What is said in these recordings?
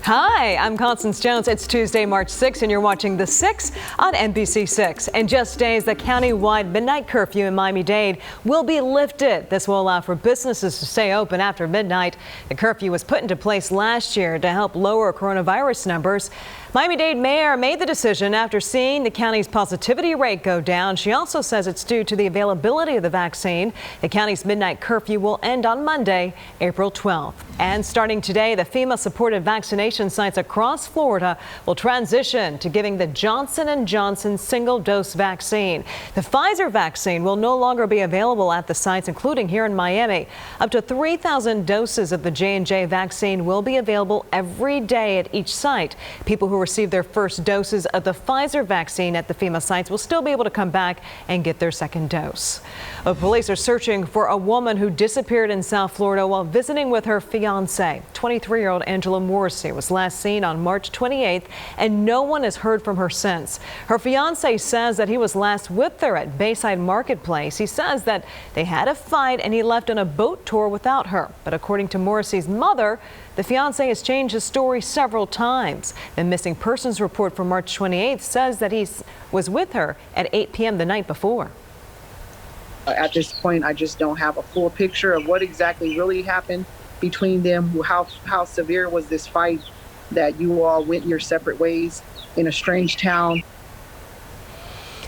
Hi, I'm Constance Jones. It's Tuesday, March 6th, and you're watching The 6 on NBC6. In just days, the county-wide midnight curfew in Miami-Dade will be lifted. This will allow for businesses to stay open after midnight. The curfew was put into place last year to help lower coronavirus numbers. Miami-Dade mayor made the decision after seeing the county's positivity rate go down. She also says it's due to the availability of the vaccine. The county's midnight curfew will end on Monday, April 12th. And starting today, the FEMA-supported vaccination sites across Florida will transition to giving the Johnson & Johnson single-dose vaccine. The Pfizer vaccine will no longer be available at the sites, including here in Miami. Up to 3,000 doses of the J&J vaccine will be available every day at each site. People who receive their first doses of the Pfizer vaccine at the FEMA sites will still be able to come back and get their second dose. Police are searching for a woman who disappeared in South Florida while visiting with her fiancé. 23-year-old Angela Morrissey was last seen on March 28th, and no one has heard from her since. Her fiancé says that he was last with her at Bayside Marketplace. He says that they had a fight and he left on a boat tour without her. But according to Morrissey's mother, the fiancé has changed his story several times. The missing persons report from March 28th says that he was with her at 8 p.m. the night before. At this point, I just don't have a full picture of what exactly really happened between them. How severe was this fight that you all went your separate ways in a strange town?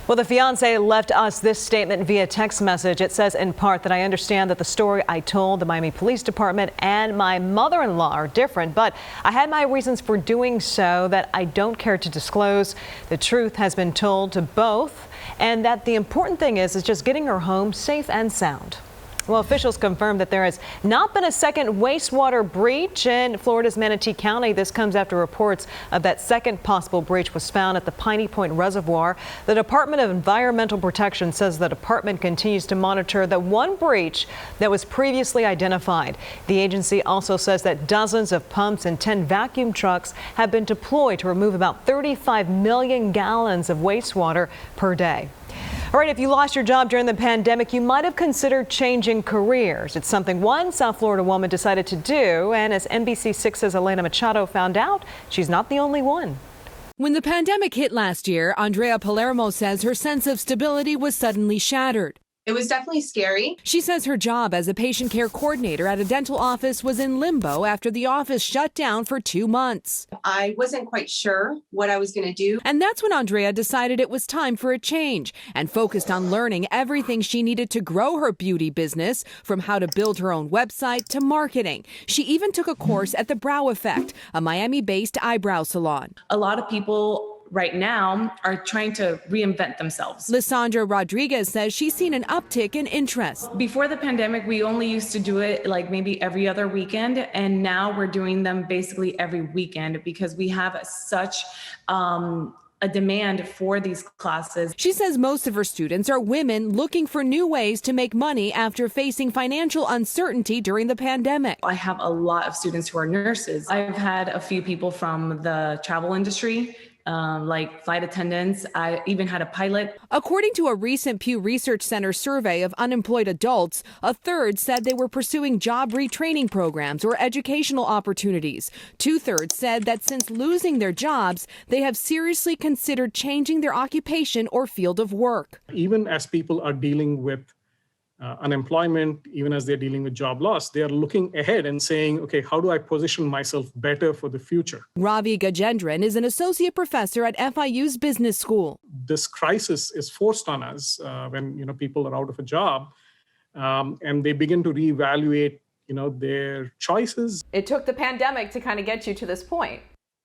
Well, the fiancé left us this statement via text message. It says in part that I understand that the story I told the Miami Police Department and my mother-in-law are different, but I had my reasons for doing so that I don't care to disclose. The truth has been told to both, and that the important thing is just getting her home safe and sound. Well, officials confirmed that there has not been a second wastewater breach in Florida's Manatee County. This comes after reports of that second possible breach was found at the Piney Point Reservoir. The Department of Environmental Protection says the department continues to monitor the one breach that was previously identified. The agency also says that dozens of pumps and 10 vacuum trucks have been deployed to remove about 35 million gallons of wastewater per day. All right, if you lost your job during the pandemic, you might have considered changing careers. It's something one South Florida woman decided to do, and as NBC6's Elena Machado found out, she's not the only one. When the pandemic hit last year, Andrea Palermo says her sense of stability was suddenly shattered. It was definitely scary. She says her job as a patient care coordinator at a dental office was in limbo after the office shut down for 2 months. I wasn't quite sure what I was going to do. And that's when Andrea decided it was time for a change and focused on learning everything she needed to grow her beauty business, from how to build her own website to marketing. She even took a course at the Brow Effect, a Miami-based eyebrow salon. A lot of people right now are trying to reinvent themselves. Lysandra Rodriguez says she's seen an uptick in interest. Before the pandemic, we only used to do it like maybe every other weekend, and now we're doing them basically every weekend because we have such a demand for these classes. She says most of her students are women looking for new ways to make money after facing financial uncertainty during the pandemic. I have a lot of students who are nurses. I've had a few people from the travel industry, like flight attendants. I even had a pilot. According to a recent Pew Research Center survey of unemployed adults, a third said they were pursuing job retraining programs or educational opportunities. 2/3 said that since losing their jobs, they have seriously considered changing their occupation or field of work. Even as people are dealing with unemployment, even as they're dealing with job loss, they are looking ahead and saying, okay, how do I position myself better for the future? Ravi Gajendran is an associate professor at FIU's business school. This crisis is forced on us when people are out of a job and they begin to reevaluate their choices. It took the pandemic to kind of get you to this point.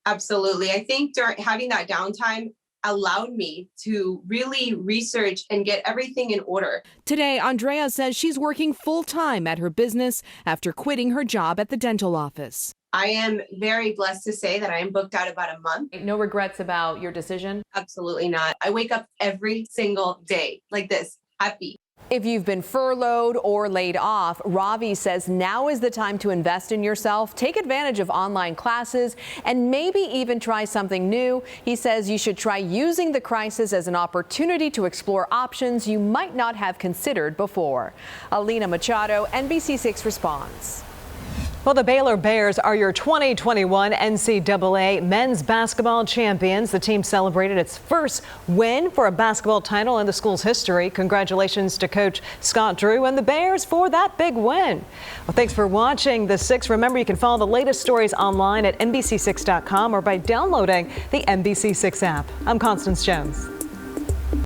Absolutely. I think having that downtime allowed me to really research and get everything in order. Today, Andrea says she's working full-time at her business after quitting her job at the dental office. I am very blessed to say that I am booked out about a month. No regrets about your decision? Absolutely not. I wake up every single day like this, happy. If you've been furloughed or laid off, Ravi says now is the time to invest in yourself, take advantage of online classes, and maybe even try something new. He says you should try using the crisis as an opportunity to explore options you might not have considered before. Alina Machado, NBC6 Responds. Well, the Baylor Bears are your 2021 NCAA men's basketball champions. The team celebrated its first win for a basketball title in the school's history. Congratulations to Coach Scott Drew and the Bears for that big win. Well, thanks for watching The 6. Remember, you can follow the latest stories online at NBC6.com or by downloading the NBC6 app. I'm Constance Jones.